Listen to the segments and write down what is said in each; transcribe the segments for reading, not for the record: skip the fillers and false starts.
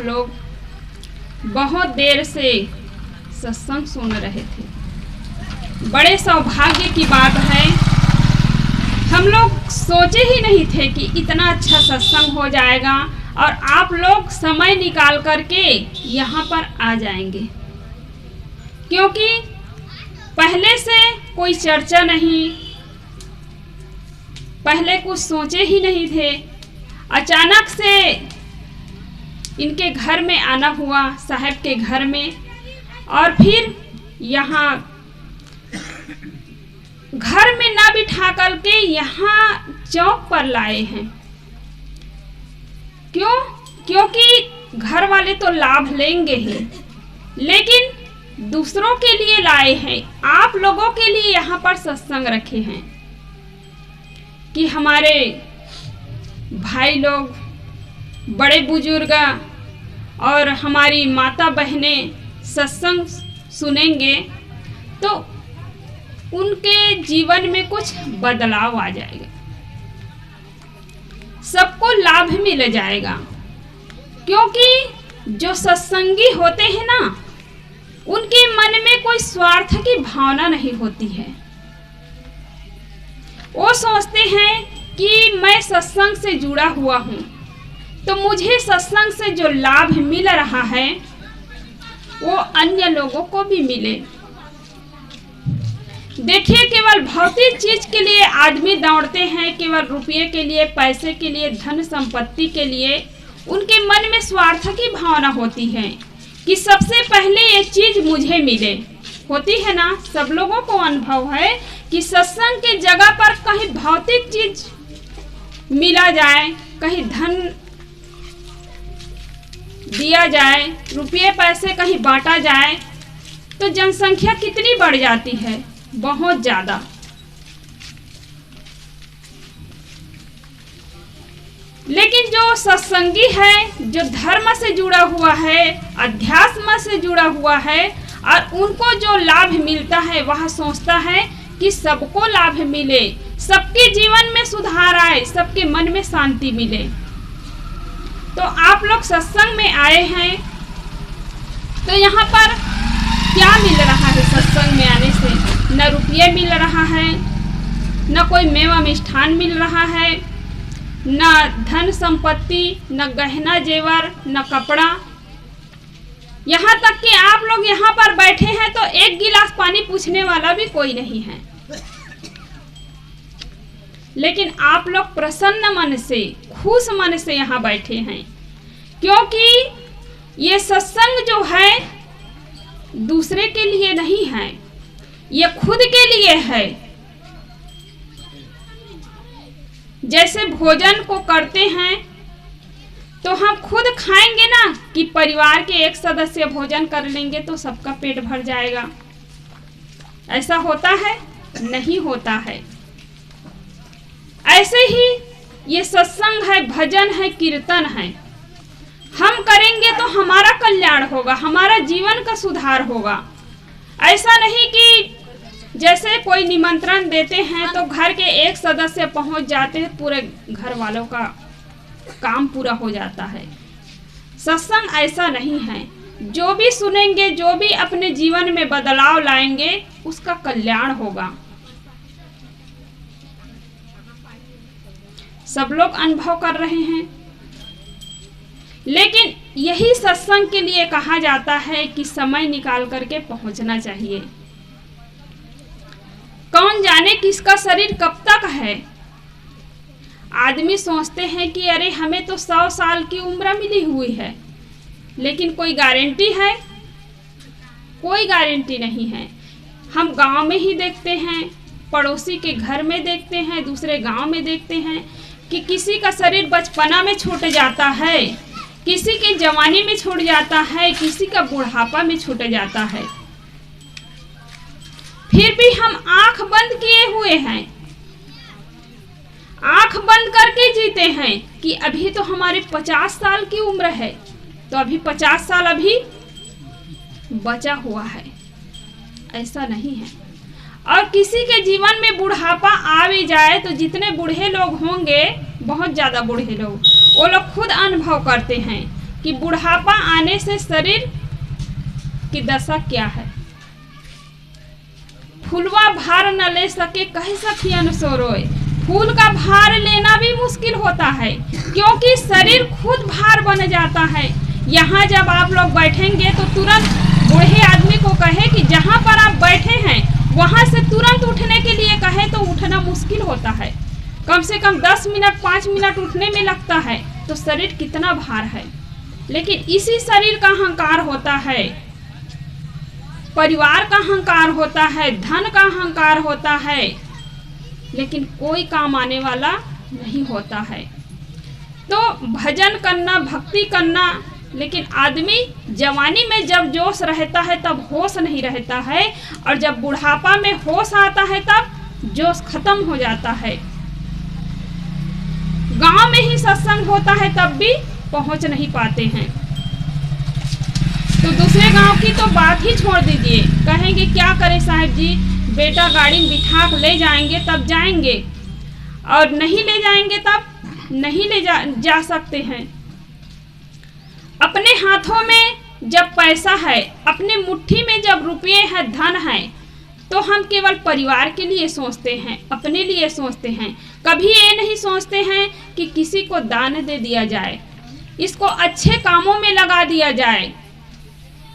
आप लोग बहुत देर से सत्संग सुन रहे थे। बड़े सौभाग्य की बात है, हम लोग सोचे ही नहीं थे कि इतना अच्छा सत्संग हो जाएगा और आप लोग समय निकाल करके यहाँ पर आ जाएंगे, क्योंकि पहले से कोई चर्चा नहीं, पहले कुछ सोचे ही नहीं थे। अचानक से इनके घर में आना हुआ, साहब के घर में, और फिर यहाँ घर में ना बिठा करके यहाँ चौक पर लाए हैं। क्यों? क्योंकि घर वाले तो लाभ लेंगे ही, लेकिन दूसरों के लिए लाए हैं, आप लोगों के लिए यहाँ पर सत्संग रखे हैं कि हमारे भाई लोग, बड़े बुजुर्ग और हमारी माता बहनें सत्संग सुनेंगे तो उनके जीवन में कुछ बदलाव आ जाएगा, सबको लाभ मिल जाएगा। क्योंकि जो सत्संगी होते हैं ना, उनके मन में कोई स्वार्थ की भावना नहीं होती है। वो सोचते हैं कि मैं सत्संग से जुड़ा हुआ हूँ तो मुझे सत्संग से जो लाभ मिल रहा है वो अन्य लोगों को भी मिले। देखिए, केवल भौतिक चीज के लिए आदमी दौड़ते हैं, केवल रुपये के लिए, पैसे के लिए, धन संपत्ति के लिए। उनके मन में स्वार्थ की भावना होती है कि सबसे पहले ये चीज मुझे मिले। होती है ना, सब लोगों को अनुभव है कि सत्संग की जगह पर कहीं भौतिक चीज मिला जाए, कहीं धन दिया जाए, रुपये पैसे कहीं बांटा जाए, तो जनसंख्या कितनी बढ़ जाती है, बहुत ज्यादा। लेकिन जो सत्संगी है, जो धर्म से जुड़ा हुआ है, अध्यात्म से जुड़ा हुआ है, और उनको जो लाभ मिलता है वह सोचता है कि सबको लाभ मिले, सबके जीवन में सुधार आए, सबके मन में शांति मिले। तो आप लोग सत्संग में आए हैं तो यहाँ पर क्या मिल रहा है? सत्संग में आने से न रुपये मिल रहा है, न कोई मेवा मिष्ठान मिल रहा है, न धन संपत्ति, न गहना जेवर, न कपड़ा। यहाँ तक कि आप लोग यहाँ पर बैठे हैं तो एक गिलास पानी पूछने वाला भी कोई नहीं है। लेकिन आप लोग प्रसन्न मन से, खुश मन से यहाँ बैठे हैं, क्योंकि ये सत्संग जो है दूसरे के लिए नहीं है, ये खुद के लिए है। जैसे भोजन को करते हैं तो हम खुद खाएंगे ना, कि परिवार के एक सदस्य भोजन कर लेंगे तो सबका पेट भर जाएगा। ऐसा होता है? नहीं होता है। ऐसे ही ये सत्संग है, भजन है, कीर्तन है, हम करेंगे तो हमारा कल्याण होगा, हमारा जीवन का सुधार होगा। ऐसा नहीं कि जैसे कोई निमंत्रण देते हैं तो घर के एक सदस्य पहुंच जाते हैं, पूरे घर वालों का काम पूरा हो जाता है। सत्संग ऐसा नहीं है। जो भी सुनेंगे, जो भी अपने जीवन में बदलाव लाएंगे, उसका कल्याण होगा। सब लोग अनुभव कर रहे हैं। लेकिन यही सत्संग के लिए कहा जाता है कि समय निकाल करके पहुंचना चाहिए। कौन जाने किसका शरीर कब तक है। आदमी सोचते हैं कि अरे हमें तो 100 साल की उम्र मिली हुई है, लेकिन कोई गारंटी है? कोई गारंटी नहीं है। हम गांव में ही देखते हैं, पड़ोसी के घर में देखते हैं, दूसरे गांव में देखते हैं कि किसी का शरीर बचपना में छूट जाता है, किसी के जवानी में छूट जाता है, किसी का बुढ़ापा में छूट जाता है। फिर भी हम आंख बंद किए हुए हैं, आंख बंद करके जीते हैं कि अभी तो हमारे 50 साल की उम्र है, तो अभी 50 साल अभी बचा हुआ है। ऐसा नहीं है। और किसी के जीवन में बुढ़ापा आ भी जाए तो जितने बूढ़े लोग होंगे, बहुत ज्यादा बूढ़े लोग, वो लोग खुद अनुभव करते हैं कि बुढ़ापा आने से शरीर की दशा क्या है। फूलवा भार न ले सके कहे सखियन सो रोए। फूल का भार लेना भी मुश्किल होता है, क्योंकि शरीर खुद भार बन जाता है। यहाँ जब आप लोग बैठेंगे तो तुरंत बूढ़े आदमी को कहे कि जहाँ पर आप बैठे हैं वहाँ से तुरंत उठने के लिए कहे तो उठना मुश्किल होता है। कम से कम 10 मिनट 5 मिनट उठने में लगता है, तो शरीर कितना भार है। लेकिन इसी शरीर का अहंकार होता है, परिवार का अहंकार होता है, धन का अहंकार होता है, लेकिन कोई काम आने वाला नहीं होता है। तो भजन करना, भक्ति करना, लेकिन आदमी जवानी में जब जोश रहता है तब होश नहीं रहता है, और जब बुढ़ापा में होश आता है तब जोश खत्म हो जाता है। गांव में ही सत्संग होता है तब भी पहुंच नहीं पाते हैं, तो दूसरे गांव की तो बात ही छोड़ दीजिए। कहेंगे क्या करें साहब जी, बेटा गाड़ी में बिठा ले जाएंगे तब जाएंगे, और नहीं ले जाएंगे तब नहीं ले जा सकते हैं। अपने हाथों में जब पैसा है, अपने मुट्ठी में जब रुपये है, धन है, तो हम केवल परिवार के लिए सोचते हैं, अपने लिए सोचते हैं। कभी ये नहीं सोचते हैं कि किसी को दान दे दिया जाए, इसको अच्छे कामों में लगा दिया जाए,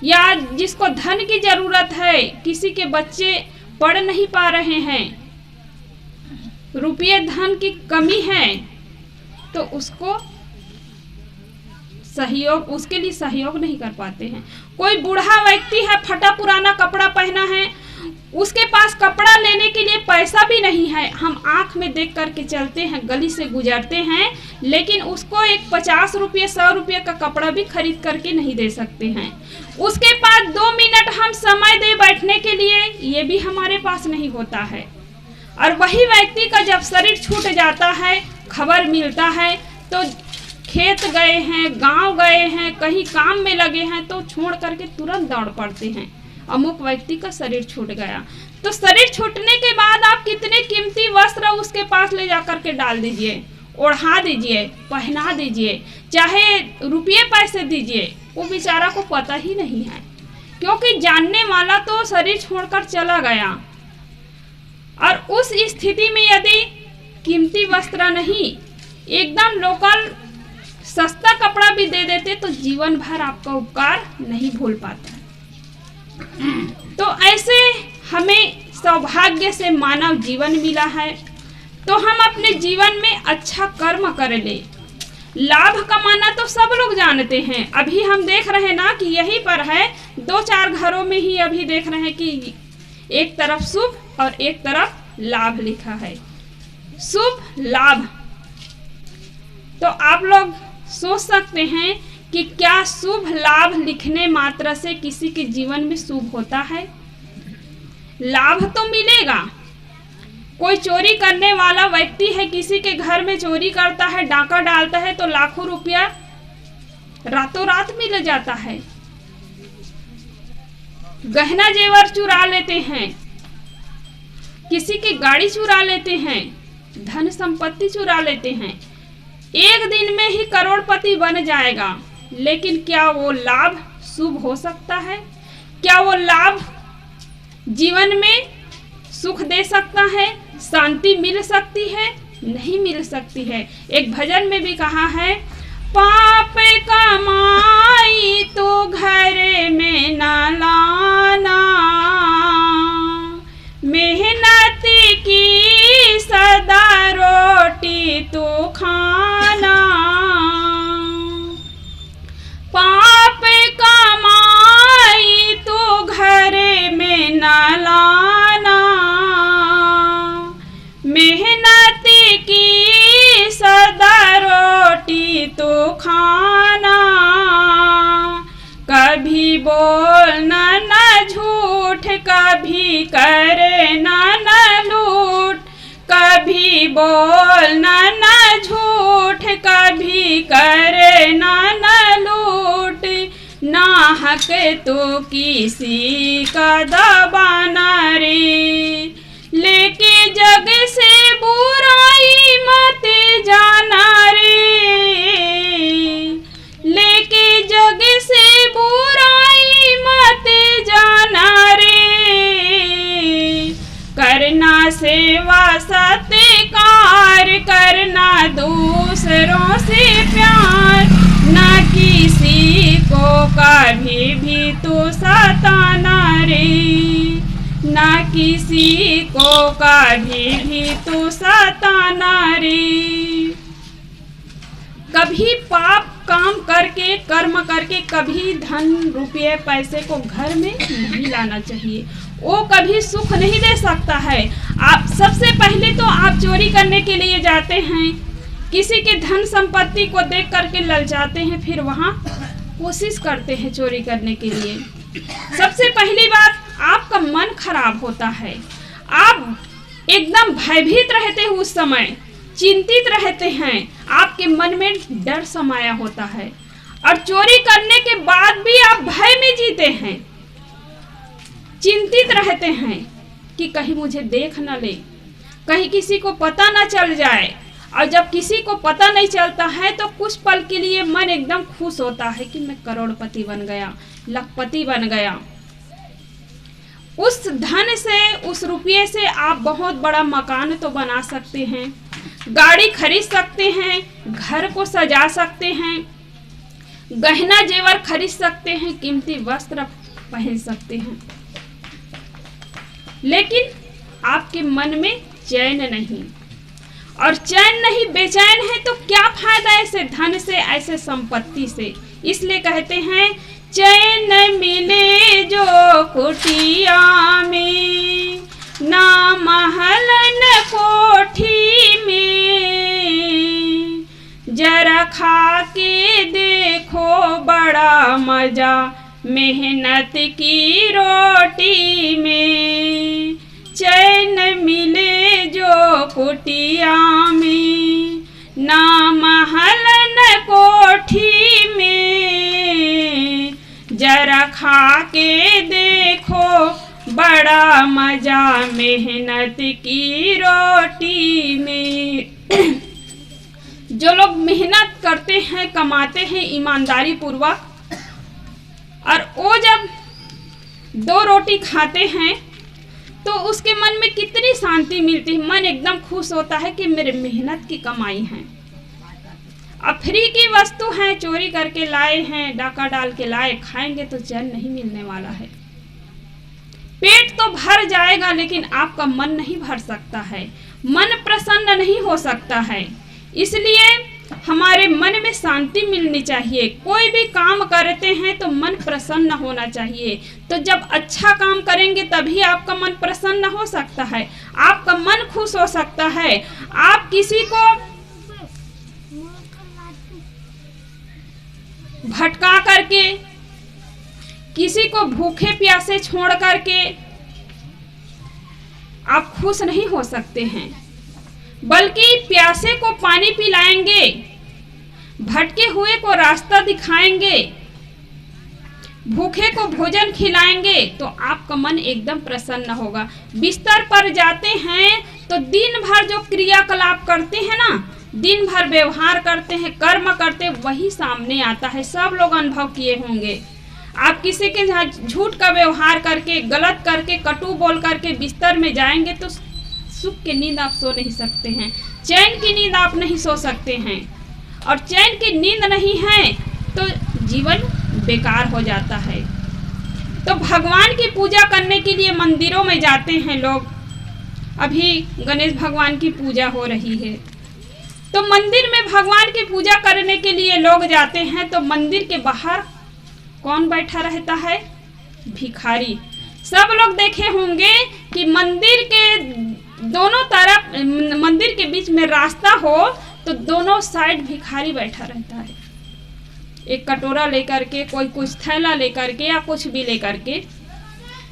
या जिसको धन की जरूरत है, किसी के बच्चे पढ़ नहीं पा रहे हैं, रुपये धन की कमी है, तो उसको सहयोग, उसके लिए सहयोग नहीं कर पाते हैं। कोई बूढ़ा व्यक्ति है, फटा पुराना कपड़ा पहना है, उसके पास कपड़ा लेने के लिए पैसा भी नहीं है, हम आंख में देख करके चलते हैं, गली से गुजरते हैं, लेकिन उसको एक 50 रुपये 100 रुपये का कपड़ा भी खरीद करके नहीं दे सकते हैं। उसके पास 2 मिनट हम समय दे बैठने के लिए, ये भी हमारे पास नहीं होता है। और वही व्यक्ति का जब शरीर छूट जाता है, खबर मिलता है, तो खेत गए हैं, गांव गए हैं, कहीं काम में लगे हैं, तो छोड़ करके तुरंत दौड़ पड़ते हैं, अमुक व्यक्ति का शरीर छूट गया। तो शरीर छूटने के बाद आप कितने कीमती वस्त्र उसके पास ले जाकर के डाल दीजिए, ओढ़ा दीजिए, पहना दीजिए, चाहे रुपये पैसे दीजिए, वो बेचारा को पता ही नहीं है, क्योंकि जानने वाला तो शरीर छोड़कर चला गया। और उस स्थिति में यदि कीमती वस्त्र नहीं, एकदम लोकल सस्ता कपड़ा भी दे देते, तो जीवन भर आपका उपकार नहीं भूल पाता। तो ऐसे हमें सौभाग्य से मानव जीवन मिला है, तो हम अपने जीवन में अच्छा कर्म कर ले। लाभ कमाना तो सब लोग जानते हैं, अभी हम देख रहे हैं ना कि यहीं पर है, 2-4 घरों में ही अभी देख रहे हैं कि एक तरफ शुभ और एक तरफ लाभ लिखा है, शुभ लाभ। तो आप लोग सोच सकते हैं कि क्या शुभ लाभ लिखने मात्र से किसी के जीवन में शुभ होता है? लाभ तो मिलेगा। कोई चोरी करने वाला व्यक्ति है, किसी के घर में चोरी करता है, डाका डालता है, तो लाखों रुपया रातों रात मिल जाता है। गहना जेवर चुरा लेते हैं, किसी की गाड़ी चुरा लेते हैं, धन संपत्ति चुरा लेते हैं, एक दिन में ही करोड़पति बन जाएगा। लेकिन क्या वो लाभ शुभ हो सकता है? क्या वो लाभ जीवन में सुख दे सकता है, शांति मिल सकती है? नहीं मिल सकती है। एक भजन में भी कहा है, पाप कमाई तो घर में न लाना, मेहनत की सदा रोटी तो खाना। पाप कमाई तो घर में न लाना, मेहनत की सदा रोटी तो खाना। कभी बोलना न झूठ, कभी करना न लूट, कभी बोलना न झूठ, कभी करना न लूट। नाहक तो किसी का दबाना रे, लेके जग से बुराई मत जाना रे, लेके दूसरों से प्यार, ना किसी को कभी भी तू सताना रे, ना किसी को कभी भी तू सताना रे। कभी पाप काम करके, कर्म करके कभी धन रुपये पैसे को घर में नहीं लाना चाहिए, वो कभी सुख नहीं दे सकता है। आप सबसे पहले तो आप चोरी करने के लिए जाते हैं, किसी के धन संपत्ति को देख करके ललचाते हैं, फिर वहाँ कोशिश करते हैं चोरी करने के लिए। सबसे पहली बात, आपका मन खराब होता है, आप एकदम भयभीत रहते हैं, उस समय चिंतित रहते हैं, आपके मन में डर समाया होता है, और चोरी करने के बाद भी आप भय में जीते हैं, चिंतित रहते हैं कि कहीं मुझे देख न ले, कहीं किसी को पता न चल जाए। और जब किसी को पता नहीं चलता है तो कुछ पल के लिए मन एकदम खुश होता है कि मैं करोड़पति बन गया, लखपति बन गया। उस धन से, उस रुपये से आप बहुत बड़ा मकान तो बना सकते हैं, गाड़ी खरीद सकते हैं, घर को सजा सकते हैं, गहना जेवर खरीद सकते हैं, कीमती वस्त्र पहन सकते हैं, लेकिन आपके मन में चैन नहीं, और चैन नहीं, बेचैन है, तो क्या फायदा ऐसे धन से, ऐसे संपत्ति से। इसलिए कहते हैं चैन मिले जो कुटिया में, ना महल न कोठी में, जरा खा के देखो बड़ा मजा मेहनत की रोटी में। चैन मिले जो कुटिया में, ना महल न कोठी में, जरा खा के देखो बड़ा मजा मेहनत की रोटी में। जो लोग मेहनत करते हैं, कमाते हैं ईमानदारी पूर्वक, और वो जब 2 रोटी खाते हैं तो उसके मन में कितनी शांति मिलती है, मन एकदम खुश होता है कि मेरे मेहनत की कमाई है। अब फ्री की वस्तु है, चोरी करके लाए हैं, डाका डाल के लाए, खाएंगे तो चैन नहीं मिलने वाला है। पेट तो भर जाएगा लेकिन आपका मन नहीं भर सकता है, मन प्रसन्न नहीं हो सकता है। इसलिए हमारे मन में शांति मिलनी चाहिए। कोई भी काम करते हैं तो मन प्रसन्न होना चाहिए। तो जब अच्छा काम करेंगे तभी आपका मन प्रसन्न हो सकता है, आपका मन खुश हो सकता है। आप किसी को भटका करके, किसी को भूखे प्यासे छोड़ करके आप खुश नहीं हो सकते हैं, बल्कि प्यासे को पानी पिलाएंगे, भटके हुए को रास्ता दिखाएंगे, भूखे को भोजन खिलाएंगे तो आपका मन एकदम प्रसन्न होगा। बिस्तर पर जाते हैं तो दिन भर जो क्रियाकलाप करते हैं ना, दिन भर व्यवहार करते हैं, कर्म करते हैं, वही सामने आता है। सब लोग अनुभव किए होंगे। आप किसी के झूठ का व्यवहार करके, गलत करके, कटु बोल करके बिस्तर में जाएंगे तो सुख की नींद आप सो नहीं सकते हैं, चैन की नींद आप नहीं सो सकते हैं। और चैन की नींद नहीं है तो जीवन बेकार हो जाता है। तो भगवान की पूजा करने के लिए मंदिरों में जाते हैं लोग। अभी गणेश भगवान की पूजा हो रही है तो मंदिर में भगवान की पूजा करने के लिए लोग जाते हैं। तो मंदिर के बाहर कौन बैठा रहता है? भिखारी। सब लोग देखे होंगे कि मंदिर के दोनों तरफ, मंदिर के बीच में रास्ता हो तो दोनों साइड भिखारी बैठा रहता है, एक कटोरा लेकर के, कोई कुछ थैला लेकर के या कुछ भी लेकर के।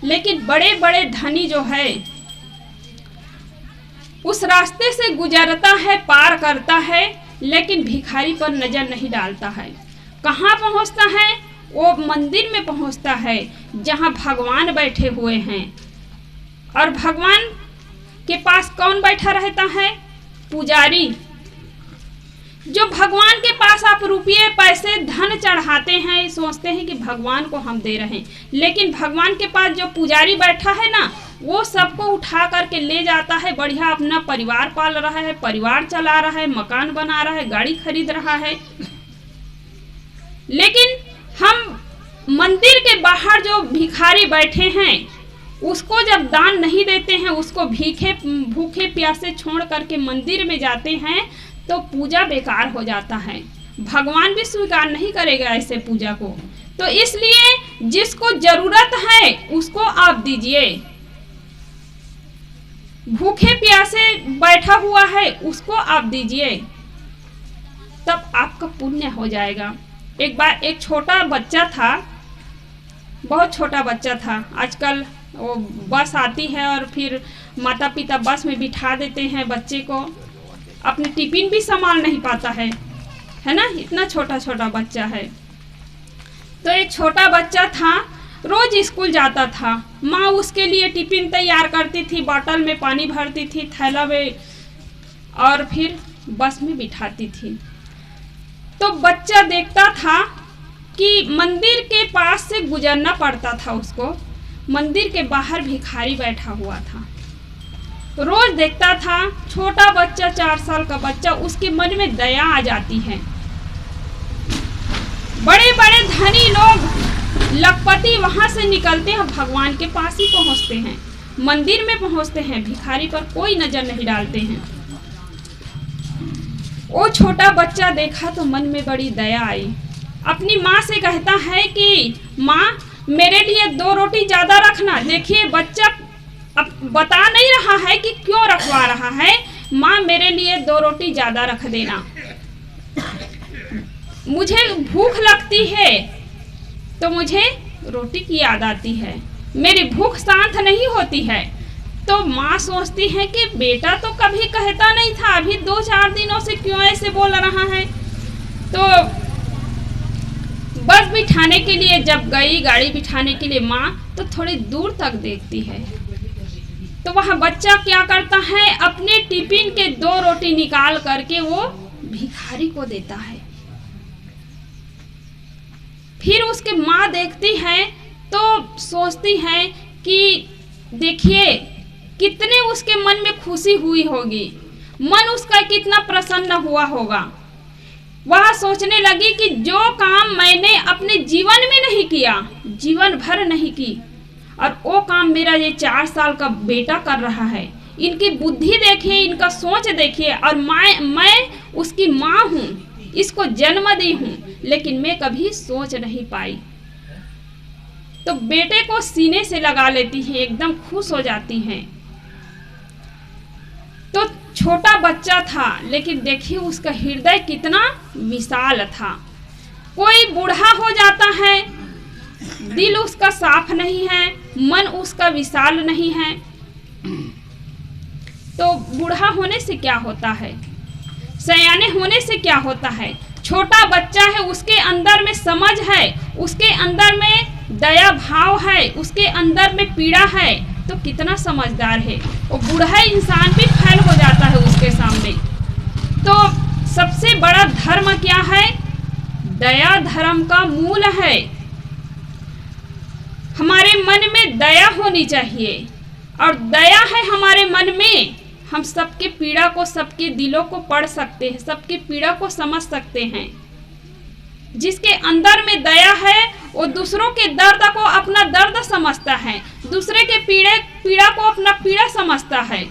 लेकिन बड़े बड़े धनी जो है उस रास्ते से गुजरता है, पार करता है, लेकिन भिखारी पर नजर नहीं डालता है। कहाँ पहुँचता है? वो मंदिर में पहुँचता है जहाँ भगवान बैठे हुए हैं। और भगवान के पास कौन बैठा रहता है? पुजारी। जो भगवान के पास आप रुपये, पैसे, धन चढ़ाते हैं, सोचते हैं कि भगवान को हम दे रहे हैं, लेकिन भगवान के पास जो पुजारी बैठा है ना, वो सबको उठा करके ले जाता है, बढ़िया अपना परिवार पाल रहा है, परिवार चला रहा है, मकान बना रहा है, गाड़ी खरीद रहा है। लेकिन हम मंदिर के बाहर जो भिखारी बैठे हैं उसको जब दान नहीं देते हैं, उसको भूखे प्यासे छोड़ करके मंदिर में जाते हैं तो पूजा बेकार हो जाता है। भगवान भी स्वीकार नहीं करेगा ऐसे पूजा को। तो इसलिए जिसको जरूरत है उसको आप दीजिए, भूखे प्यासे बैठा हुआ है उसको आप दीजिए, तब आपका पुण्य हो जाएगा। एक बार एक छोटा बच्चा था, बहुत छोटा बच्चा था। आजकल वो बस आती है और फिर माता पिता बस में बिठा देते हैं बच्चे को, अपने टिफिन भी संभाल नहीं पाता है ना, इतना छोटा छोटा बच्चा है। तो एक छोटा बच्चा था, रोज स्कूल जाता था, माँ उसके लिए टिफिन तैयार करती थी, बोतल में पानी भरती थी, थैला में, और फिर बस में बिठाती थी। तो बच्चा देखता था कि मंदिर के पास से गुजरना पड़ता था उसको, मंदिर के बाहर भिखारी बैठा हुआ था। रोज देखता था, छोटा बच्चा 4 साल का बच्चा, उसके मन में दया आ जाती है। बड़े बड़े धनी लोग लखपति वहां से निकलते हैं, भगवान के पास ही पहुंचते हैं, मंदिर में पहुंचते हैं, भिखारी पर कोई नजर नहीं डालते हैं। वो छोटा बच्चा देखा तो मन में बड़ी दया आई, अपनी माँ से कहता है कि माँ मेरे लिए 2 रोटी ज्यादा रखना। देखिए बच्चा अब बता नहीं रहा है कि क्यों रखवा रहा है, माँ मेरे लिए 2 रोटी ज्यादा रख देना, मुझे भूख लगती है तो मुझे रोटी की याद आती है, मेरी भूख शांत नहीं होती है। तो माँ सोचती है कि बेटा तो कभी कहता नहीं था, अभी 2-4 दिनों से क्यों ऐसे बोल रहा है। तो बस बिठाने के लिए जब गई, गाड़ी बिठाने के लिए माँ, तो थोड़ी दूर तक देखती है तो वह बच्चा क्या करता है, अपने टिफिन के 2 रोटी निकाल करके वो भिखारी को देता है। फिर उसके माँ देखती है तो सोचती है कि देखिए कितने उसके मन में खुशी हुई होगी, मन उसका कितना प्रसन्न हुआ होगा। वह सोचने लगी कि जो काम मैंने अपने जीवन में नहीं किया, जीवन भर नहीं की, और वो काम मेरा ये 4 साल का बेटा कर रहा है। इनकी बुद्धि देखिए, इनका सोच देखिए, और मैं उसकी माँ हूँ, इसको जन्म दी हूँ, लेकिन मैं कभी सोच नहीं पाई। तो बेटे को सीने से लगा लेती है, एकदम खुश हो जाती हैं। तो छोटा बच्चा था, लेकिन देखिए उसका हृदय कितना विशाल था। कोई बूढ़ा हो जाता है, दिल उसका साफ नहीं है, मन उसका विशाल नहीं है। तो बूढ़ा होने से क्या होता है, सयाने होने से क्या होता है, छोटा बच्चा है, उसके अंदर में समझ है, उसके अंदर में दया भाव है, उसके अंदर में पीड़ा है, तो कितना समझदार है। वो बूढ़ा इंसान भी फैल हो जाता है उसके सामने। तो सबसे बड़ा धर्म क्या है, दया धर्म का मूल है। हमारे मन में दया होनी चाहिए, और दया है हमारे मन में, हम सबके पीड़ा को, सबके दिलों को पढ़ सकते हैं, सबके पीड़ा को समझ सकते हैं। जिसके अंदर में दया है वो दूसरों के दर्द को अपना दर्द समझता है, दूसरे के पीड़ा को अपना पीड़ा समझता है।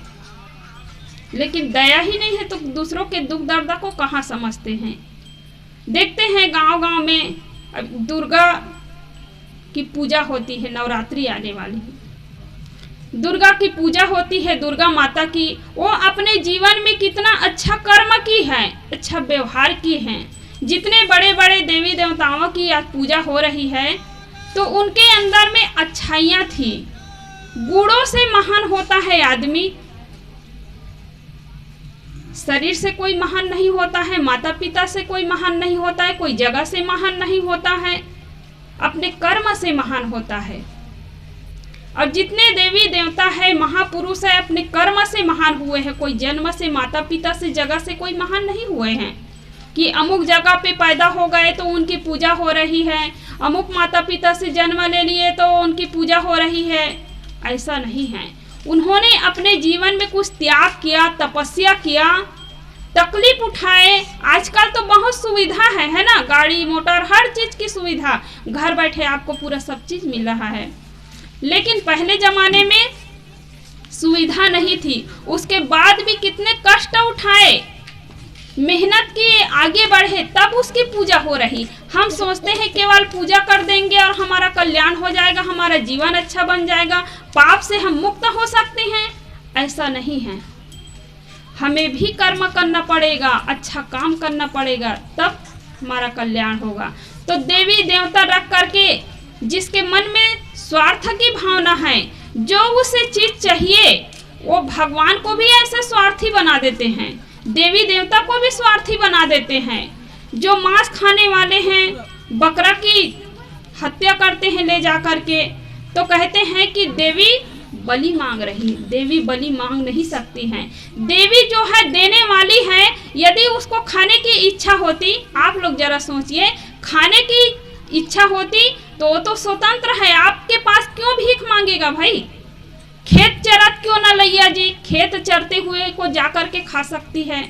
लेकिन दया ही नहीं है तो दूसरों के दुख दर्द को कहाँ समझते हैं। देखते हैं गांव-गांव में दुर्गा की पूजा होती है, नवरात्रि आने वाली है, दुर्गा की पूजा होती है, दुर्गा माता की। वो अपने जीवन में कितना अच्छा कर्म की है, अच्छा व्यवहार की है। जितने बड़े बड़े देवी देवताओं की आज पूजा हो रही है तो उनके अंदर में अच्छाइयाँ थी। गुणों से महान होता है आदमी, शरीर से कोई महान नहीं होता है, माता पिता से कोई महान नहीं होता है, कोई जगह से महान नहीं होता है, अपने कर्म से महान होता है। और जितने देवी देवता है, महापुरुष है, अपने कर्म से महान हुए हैं। कोई जन्म से, माता पिता से, जगह से कोई महान नहीं हुए हैं कि अमुक जगह पे पैदा हो गए तो उनकी पूजा हो रही है, अमुक माता पिता से जन्म ले लिए तो उनकी पूजा हो रही है। ऐसा नहीं है। उन्होंने अपने जीवन में कुछ त्याग किया, तपस्या किया, तकलीफ उठाए। आजकल तो बहुत सुविधा है ना, गाड़ी मोटर हर चीज की सुविधा, घर बैठे आपको पूरा सब चीज मिल रहा है। लेकिन पहले जमाने में सुविधा नहीं थी, उसके बाद भी कितने कष्ट उठाए, मेहनत किए, आगे बढ़े, तब उसकी पूजा हो रही। हम सोचते हैं केवल पूजा कर देंगे और हमारा कल्याण हो जाएगा, हमारा जीवन अच्छा बन जाएगा, पाप से हम मुक्त हो सकते हैं। ऐसा नहीं है, हमें भी कर्म करना पड़ेगा, अच्छा काम करना पड़ेगा, तब हमारा कल्याण होगा। तो देवी देवता रख करके जिसके मन में स्वार्थ की भावना है, जो उसे चीज चाहिए, वो भगवान को भी ऐसे स्वार्थी बना देते हैं, देवी देवता को भी स्वार्थी बना देते हैं। जो मांस खाने वाले हैं, बकरा की हत्या करते हैं ले जा करके, तो कहते हैं कि देवी बलि मांग रही। देवी बलि मांग नहीं सकती हैं। देवी जो है देने वाली है। यदि उसको खाने की इच्छा होती, आप लोग जरा सोचिए, खाने की इच्छा होती तो वो तो स्वतंत्र है, आपके पास क्यों भीख मांगेगा भाई? खेत चरत क्यों ना लैया जी, खेत चरते हुए को जाकर के खा सकती है,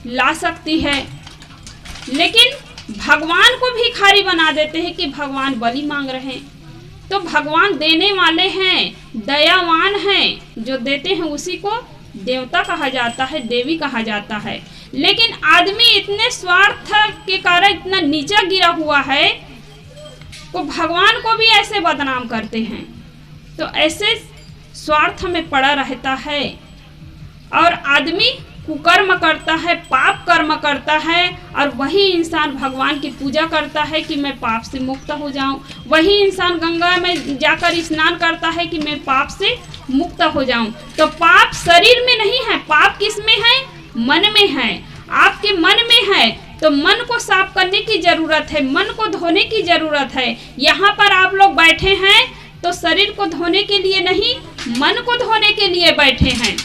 ला सकती है। लेकिन भगवान को भिखारी बना देते हैं कि भगवान बलि मांग रहे हैं। तो भगवान देने वाले हैं, दयावान हैं, जो देते हैं उसी को देवता कहा जाता है, देवी कहा जाता है। लेकिन आदमी इतने स्वार्थ के कारण इतना नीचा गिरा हुआ है, तो भगवान को भी ऐसे बदनाम करते हैं। तो ऐसे स्वार्थ में पड़ा रहता है और आदमी कुकर्म करता है, पाप कर्म करता है, और वही इंसान भगवान की पूजा करता है कि मैं पाप से मुक्त हो जाऊं। वही इंसान गंगा में जाकर स्नान करता है कि मैं पाप से मुक्त हो जाऊं। तो पाप शरीर में नहीं है, पाप किस में है? मन में है। आपके मन में है तो मन को साफ करने की जरूरत है, मन को धोने की जरूरत है। यहाँ पर आप लोग बैठे हैं तो शरीर को धोने के लिए नहीं, मन को धोने के लिए बैठे हैं।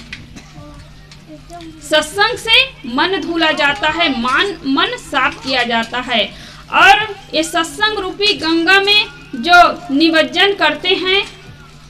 सत्संग से मन धुला जाता है, मन साफ किया जाता है। और ये सत्संग रूपी गंगा में जो निमज्जन करते हैं,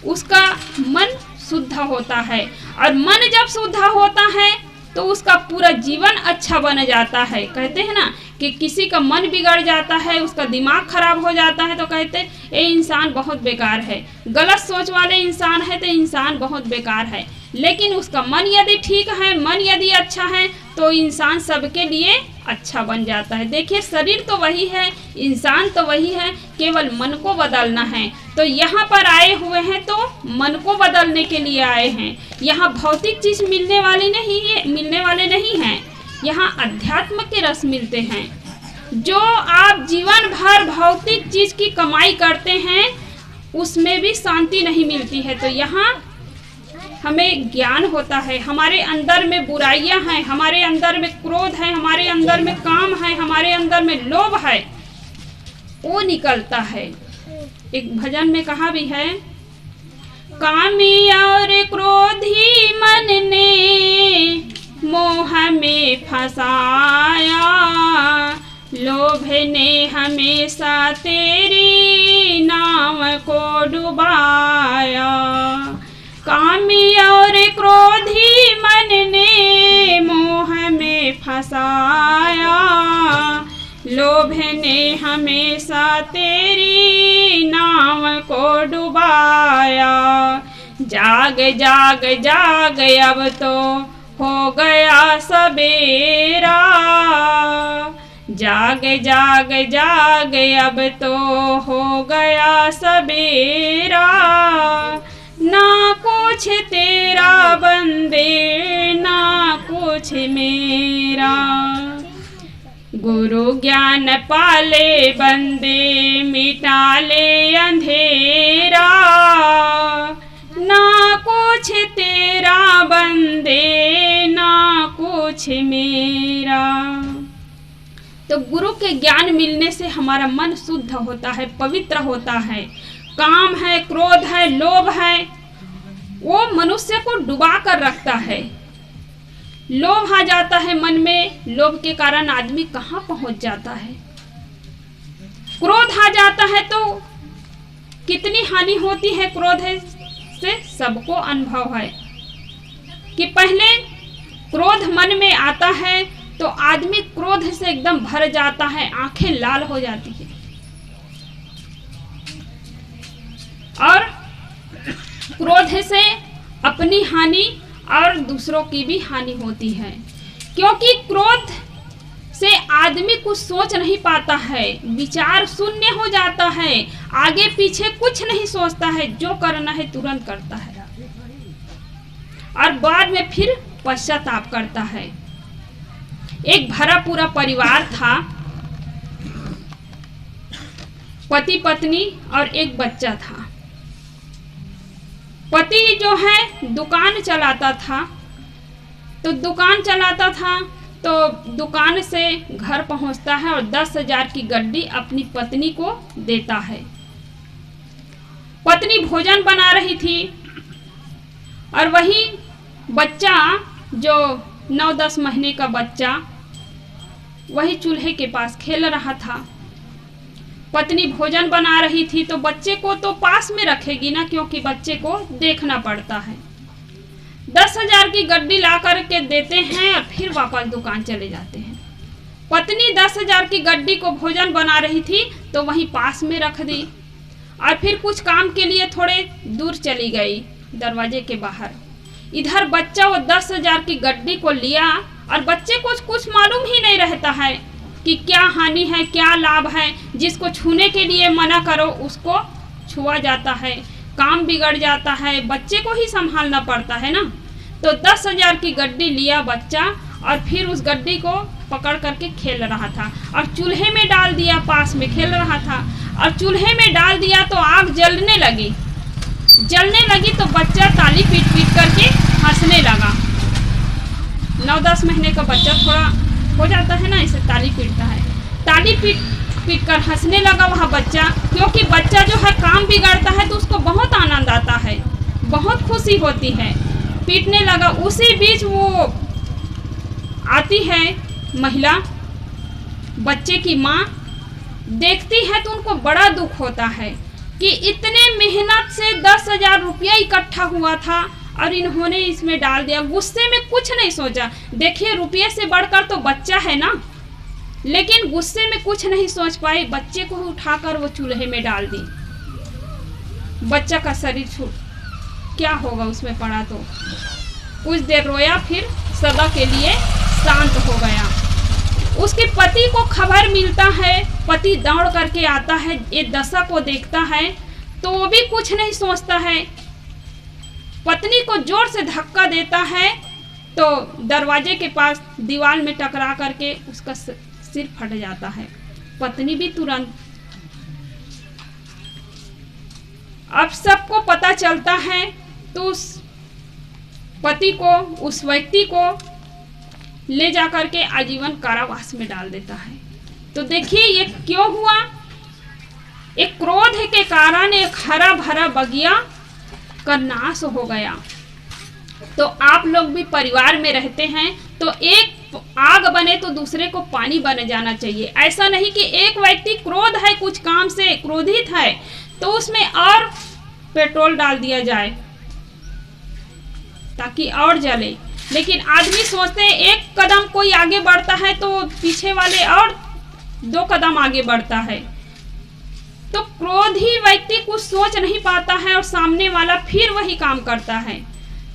उसका मन शुद्ध होता है। और मन जब शुद्ध होता है तो उसका पूरा जीवन अच्छा बन जाता है। कहते हैं ना कि किसी का मन बिगड़ जाता है, उसका दिमाग खराब हो जाता है, तो कहते हैं ये इंसान बहुत बेकार है। गलत सोच वाले इंसान है तो इंसान बहुत बेकार है। लेकिन उसका मन यदि ठीक है, मन यदि अच्छा है, तो इंसान सबके लिए अच्छा बन जाता है। देखिए, शरीर तो वही है, इंसान तो वही है, केवल मन को बदलना है। तो यहाँ पर आए हुए हैं तो मन को बदलने के लिए आए हैं। यहाँ भौतिक चीज मिलने वाले नहीं हैं। यहाँ अध्यात्म के रस मिलते हैं। जो आप जीवन भर भौतिक चीज की कमाई करते हैं, उसमें भी शांति नहीं मिलती है। तो यहाँ हमें ज्ञान होता है, हमारे अंदर में बुराइयां हैं, हमारे अंदर में क्रोध है, हमारे अंदर में काम है, हमारे अंदर में लोभ है, वो निकलता है। एक भजन में कहा भी है, कामी और क्रोधी मन ने मोह में फंसाया, लोभ ने हमेशा तेरी नाव को डुबाया। कामी और क्रोधी मन ने मोह में फंसाया, लोभ ने हमेशा तेरी नाव को डुबाया। जाग जाग जाग अब तो हो गया सवेरा, जाग जाग जाग अब तो हो गया सवेरा। ना कुछ तेरा बंदे, ना कुछ मेरा, गुरु ज्ञान पाले बंदे मिटा ले अंधेरा। ना कुछ तेरा बंदे, ना कुछ मेरा। तो गुरु के ज्ञान मिलने से हमारा मन शुद्ध होता है, पवित्र होता है। काम है, क्रोध है, लोभ है, वो मनुष्य को डुबा कर रखता है। लोभ आ जाता है मन में, लोभ के कारण आदमी कहाँ पहुंच जाता है। क्रोध आ जाता है तो कितनी हानि होती है क्रोध इससे सबको अनुभव है कि पहले क्रोध मन में आता है तो आदमी क्रोध से एकदम भर जाता है, आंखें लाल हो जाती है और क्रोध से अपनी हानि और दूसरों की भी हानि होती है, क्योंकि क्रोध से आदमी कुछ सोच नहीं पाता है, विचार शून्य हो जाता है, आगे पीछे कुछ नहीं सोचता है, जो करना है तुरंत करता है और बाद में फिर पश्चाताप करता है। एक भरा पूरा परिवार था, पति पत्नी और एक बच्चा था। पति जो है दुकान चलाता था, तो दुकान से घर पहुंचता है और 10,000 की गड्डी अपनी पत्नी को देता है। पत्नी भोजन बना रही थी और वही बच्चा जो 9-10 महीने का बच्चा वही चूल्हे के पास खेल रहा था। पत्नी भोजन बना रही थी तो बच्चे को तो पास में रखेगी ना, क्योंकि बच्चे को देखना पड़ता है। 10,000 की गड्डी ला कर के देते हैं और फिर वापस दुकान चले जाते हैं। पत्नी 10,000 की गड्डी को भोजन बना रही थी तो वहीं पास में रख दी और फिर कुछ काम के लिए थोड़े दूर चली गई दरवाजे के बाहर। इधर बच्चा वो 10,000 की गड्डी को लिया और बच्चे को कुछ मालूम ही नहीं रहता है कि क्या हानि है क्या लाभ है। जिसको छूने के लिए मना करो उसको छुआ जाता है, काम बिगड़ जाता है, बच्चे को ही संभालना पड़ता है ना। तो 10,000 की गड्डी लिया बच्चा और फिर उस गड्डी को पकड़ करके खेल रहा था और चूल्हे में डाल दिया, पास में खेल रहा था और चूल्हे में डाल दिया तो आग जलने लगी तो बच्चा ताली पीट पीट करके हंसने लगा। 9-10 महीने का बच्चा थोड़ा हो जाता है ना, इसे ताली पीटता है, ताली पीट कर हंसने लगा वह बच्चा, क्योंकि बच्चा जो है काम बिगाड़ता है तो उसको बहुत आनंद आता है, बहुत खुशी होती है, पीटने लगा। उसी बीच वो आती है महिला, बच्चे की माँ देखती है तो उनको बड़ा दुख होता है कि इतने मेहनत से 10,000 रुपया इकट्ठा हुआ था और इन्होंने इसमें डाल दिया। गुस्से में कुछ नहीं सोचा, देखिए रुपये से बढ़कर तो बच्चा है ना, लेकिन गुस्से में कुछ नहीं सोच पाई, बच्चे को उठाकर वो चूल्हे में डाल दी। बच्चा का शरीर छूट क्या होगा उसमें पड़ा तो कुछ देर रोया, फिर सदा के लिए शांत हो गया। उसके पति को खबर मिलता है, पति दौड़ करके आता है, ये दशा को देखता है तो वो भी कुछ नहीं सोचता है, पत्नी को जोर से धक्का देता है तो दरवाजे के पास दीवार में टकरा करके उसका सिर फट जाता है। पत्नी भी तुरंत, अब सबको पता चलता है तो उस पति को, उस व्यक्ति को ले जाकर के आजीवन कारावास में डाल देता है। तो देखिए ये क्यों हुआ, एक क्रोध के कारण एक हरा भरा बगिया का नाश हो गया। तो आप लोग भी परिवार में रहते हैं तो एक आग बने तो दूसरे को पानी बन जाना चाहिए। ऐसा नहीं कि एक व्यक्ति क्रोध है, कुछ काम से क्रोधित है तो उसमें और पेट्रोल डाल दिया जाए ताकि और जले, लेकिन आदमी सोचते हैं एक कदम कोई आगे बढ़ता है तो पीछे वाले और 2 कदम आगे बढ़ता है। तो क्रोधी व्यक्ति कुछ सोच नहीं पाता है और सामने वाला फिर वही काम करता है।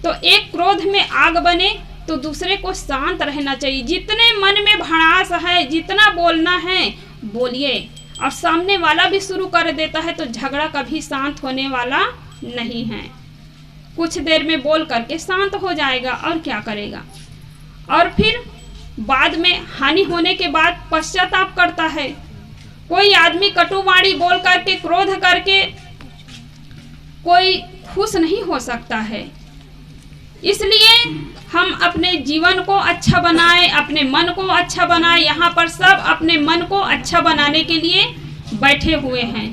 तो एक क्रोध में आग बने तो दूसरे को शांत रहना चाहिए। जितने मन में भड़ास है, जितना बोलना है बोलिए, और सामने वाला भी शुरू कर देता है तो झगड़ा कभी शांत होने वाला नहीं है। कुछ देर में बोल करके शांत हो जाएगा और क्या करेगा, और फिर बाद में हानि होने के बाद पश्चाताप करता है। कोई आदमी कटुवाणी बोल करके, क्रोध करके कोई खुश नहीं हो सकता है। इसलिए हम अपने जीवन को अच्छा बनाएं, अपने मन को अच्छा बनाएं। यहाँ पर सब अपने मन को अच्छा बनाने के लिए बैठे हुए हैं।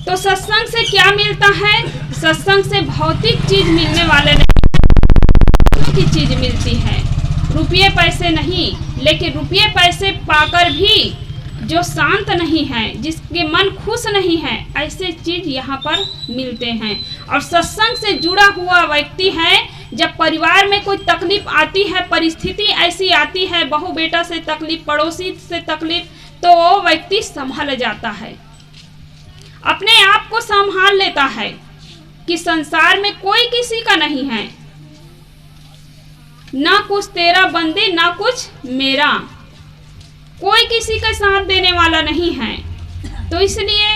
तो सत्संग से क्या मिलता है? सत्संग से भौतिक चीज मिलने वाले नहीं, की चीज मिलती है। रुपये पैसे नहीं, लेकिन रुपये पैसे पाकर भी जो शांत नहीं है, जिसके मन खुश नहीं है, ऐसे चीज यहाँ पर मिलते हैं। और सत्संग से जुड़ा हुआ व्यक्ति है, जब परिवार में कोई तकलीफ आती है, परिस्थिति ऐसी आती है, बहू बेटा से तकलीफ, पड़ोसी से तकलीफ, तो वो व्यक्ति संभल जाता है, अपने आप को संभाल लेता है कि संसार में कोई किसी का नहीं है, ना कुछ तेरा बंदे ना कुछ मेरा, कोई किसी का साथ देने वाला नहीं है। तो इसलिए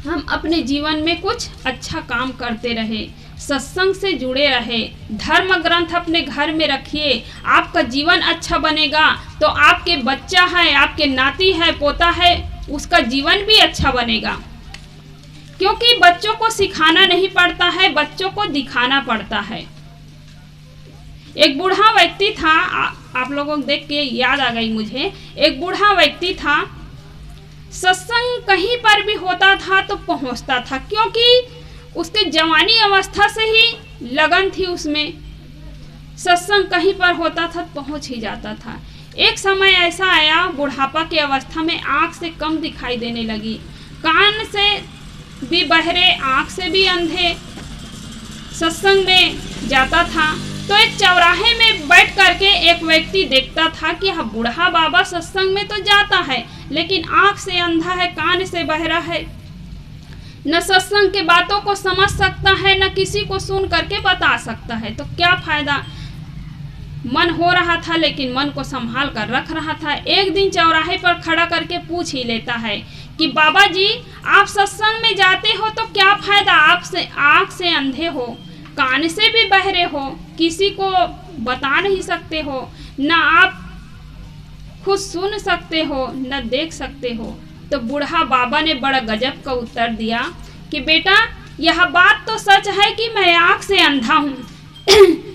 हम अपने जीवन में कुछ अच्छा काम करते रहे, सत्संग से जुड़े रहे, धर्म ग्रंथ अपने घर में रखिए, आपका जीवन अच्छा बनेगा तो आपके बच्चा है, आपके नाती है, पोता है, उसका जीवन भी अच्छा बनेगा। क्योंकि बच्चों को सिखाना नहीं पड़ता है, बच्चों को दिखाना पड़ता है। एक बूढ़ा व्यक्ति था, आप लोगों को देख के याद आ गई मुझे, एक बूढ़ा व्यक्ति था, सत्संग कहीं पर भी होता था तो पहुंचता था, क्योंकि उसके जवानी अवस्था से ही लगन थी उसमें, सत्संग कहीं पर होता था पहुंच ही जाता था। एक समय ऐसा आया, बुढ़ापा की अवस्था में आंख से कम दिखाई देने लगी, कान से भी बहरे, आंख से भी अंधे, सत्संग में जाता था तो एक चौराहे में बैठ करके एक व्यक्ति देखता था कि हाँ, बूढ़ा बाबा सत्संग में तो जाता है, लेकिन आंख से अंधा है, कान से बहरा है, न सत्संग के बातों को समझ सकता है, न किसी को सुन करके बता सकता है, तो क्या फायदा। मन हो रहा था लेकिन मन को संभाल कर रख रहा था। एक दिन चौराहे पर खड़ा करके पूछ ही लेता है कि बाबा जी, आप सत्संग में जाते हो तो क्या फायदा, आपसे आंख से अंधे हो, कान से भी बहरे हो, किसी को बता नहीं सकते हो, न आप खुद सुन सकते हो न देख सकते हो। तो बूढ़ा बाबा ने बड़ा गजब का उत्तर दिया कि बेटा, यह बात तो सच है कि मैं आंख से अंधा हूँ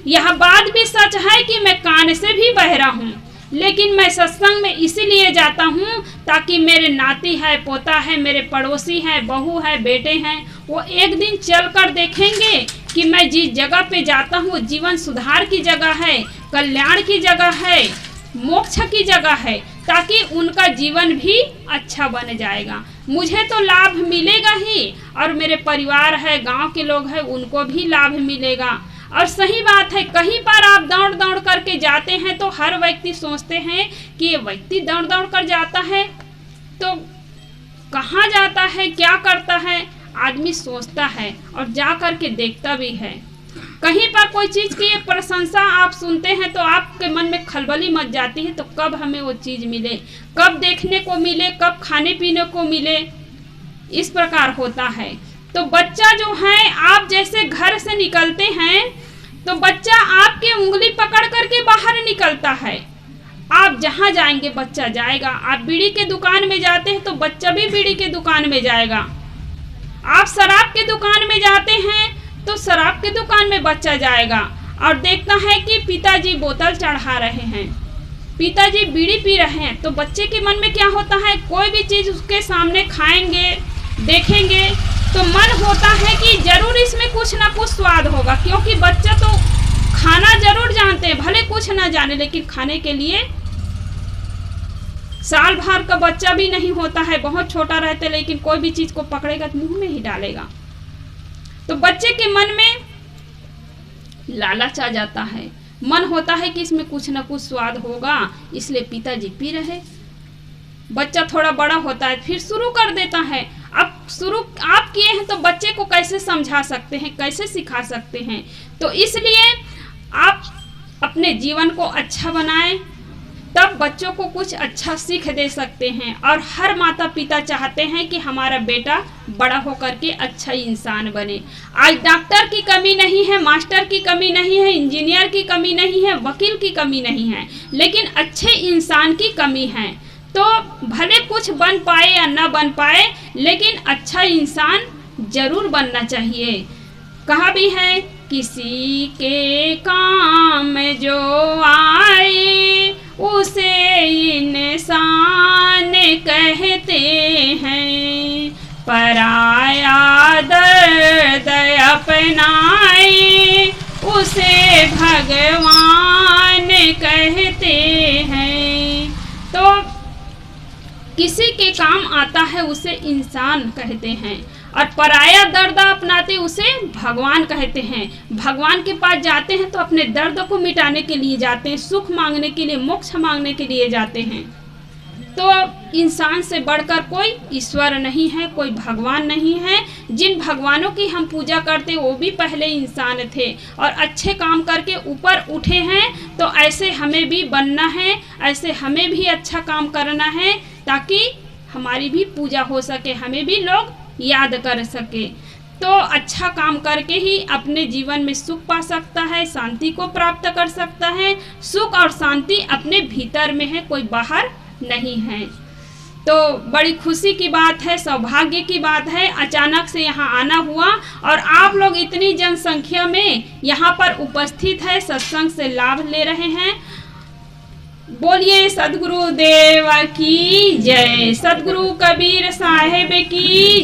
यह बात भी सच है कि मैं कान से भी बहरा हूँ, लेकिन मैं सत्संग में इसीलिए जाता हूँ ताकि मेरे नाती है, पोता है, मेरे पड़ोसी हैं, बहू है, बेटे हैं, वो एक दिन चल कर देखेंगे कि मैं जिस जगह पे जाता हूँ जीवन सुधार की जगह है, कल्याण की जगह है, मोक्ष की जगह है, ताकि उनका जीवन भी अच्छा बन जाएगा। मुझे तो लाभ मिलेगा ही और मेरे परिवार है, गांव के लोग हैं, उनको भी लाभ मिलेगा। और सही बात है, कहीं पर आप दौड़ दौड़ करके जाते हैं तो हर व्यक्ति सोचते हैं कि ये व्यक्ति दौड़ दौड़ कर जाता है तो कहाँ जाता है, क्या करता है, आदमी सोचता है और जा करके देखता भी है। कहीं पर कोई चीज़ की प्रशंसा आप सुनते हैं तो आपके मन में खलबली मच जाती है, तो कब हमें वो चीज़ मिले, कब देखने को मिले, कब खाने पीने को मिले, इस प्रकार होता है। तो बच्चा जो है, आप जैसे घर से निकलते हैं तो बच्चा आपकी उंगली पकड़ करके बाहर निकलता है, आप जहाँ जाएंगे बच्चा जाएगा। आप बीड़ी के दुकान में जाते हैं तो बच्चा भी बीड़ी के दुकान में जाएगा। आप शराब के दुकान में जाते हैं तो शराब के दुकान में बच्चा जाएगा और देखता है कि पिताजी बोतल चढ़ा रहे हैं, पिताजी बीड़ी पी रहे हैं, तो बच्चे के मन में क्या होता है, कोई भी चीज़ उसके सामने खाएंगे, देखेंगे तो मन होता है कि जरूर इसमें कुछ ना कुछ स्वाद होगा, क्योंकि बच्चा तो खाना जरूर जानते हैं, भले कुछ ना जाने, लेकिन खाने के लिए साल भर का बच्चा भी नहीं होता है, बहुत छोटा रहता है, लेकिन कोई भी चीज को पकड़ेगा तो मुंह में ही डालेगा। तो बच्चे के मन में लालच आ जाता है, मन होता है कि इसमें कुछ ना कुछ स्वाद होगा, इसलिए पिताजी पी रहे। बच्चा थोड़ा बड़ा होता है फिर शुरू कर देता है। अब शुरू आप किए हैं तो बच्चे को कैसे समझा सकते हैं, कैसे सिखा सकते हैं। तो इसलिए आप अपने जीवन को अच्छा बनाएं, तब बच्चों को कुछ अच्छा सीख दे सकते हैं। और हर माता पिता चाहते हैं कि हमारा बेटा बड़ा होकर के अच्छा इंसान बने। आज डॉक्टर की कमी नहीं है, मास्टर की कमी नहीं है, इंजीनियर की कमी नहीं है, वकील की कमी नहीं है, लेकिन अच्छे इंसान की कमी है। तो भले कुछ बन पाए या ना बन पाए, लेकिन अच्छा इंसान जरूर बनना चाहिए। कहा भी है, किसी के काम जो आए उसे इंसान कहते हैं, पराया दर्द अपनाए उसे भगवान कहते हैं। तो किसी के काम आता है उसे इंसान कहते हैं, और पराया दर्द अपनाते उसे भगवान कहते हैं। भगवान के पास जाते हैं तो अपने दर्द को मिटाने के लिए जाते हैं, सुख मांगने के लिए, मोक्ष मांगने के लिए जाते हैं। तो इंसान से बढ़कर कोई ईश्वर नहीं है, कोई भगवान नहीं है। जिन भगवानों की हम पूजा करते वो भी पहले इंसान थे और अच्छे काम करके ऊपर उठे हैं। तो ऐसे हमें भी बनना है, ऐसे हमें भी अच्छा काम करना है, ताकि हमारी भी पूजा हो सके, हमें भी लोग याद कर सके। तो अच्छा काम करके ही अपने जीवन में सुख पा सकता है, शांति को प्राप्त कर सकता है। सुख और शांति अपने भीतर में है, कोई बाहर नहीं है। तो बड़ी खुशी की बात है, सौभाग्य की बात है, अचानक से यहाँ आना हुआ और आप लोग इतनी जनसंख्या में यहाँ पर उपस्थित है, सत्संग से लाभ ले रहे हैं। बोलिए सद्गुरु देव की जय, सद्गुरु कबीर साहेब की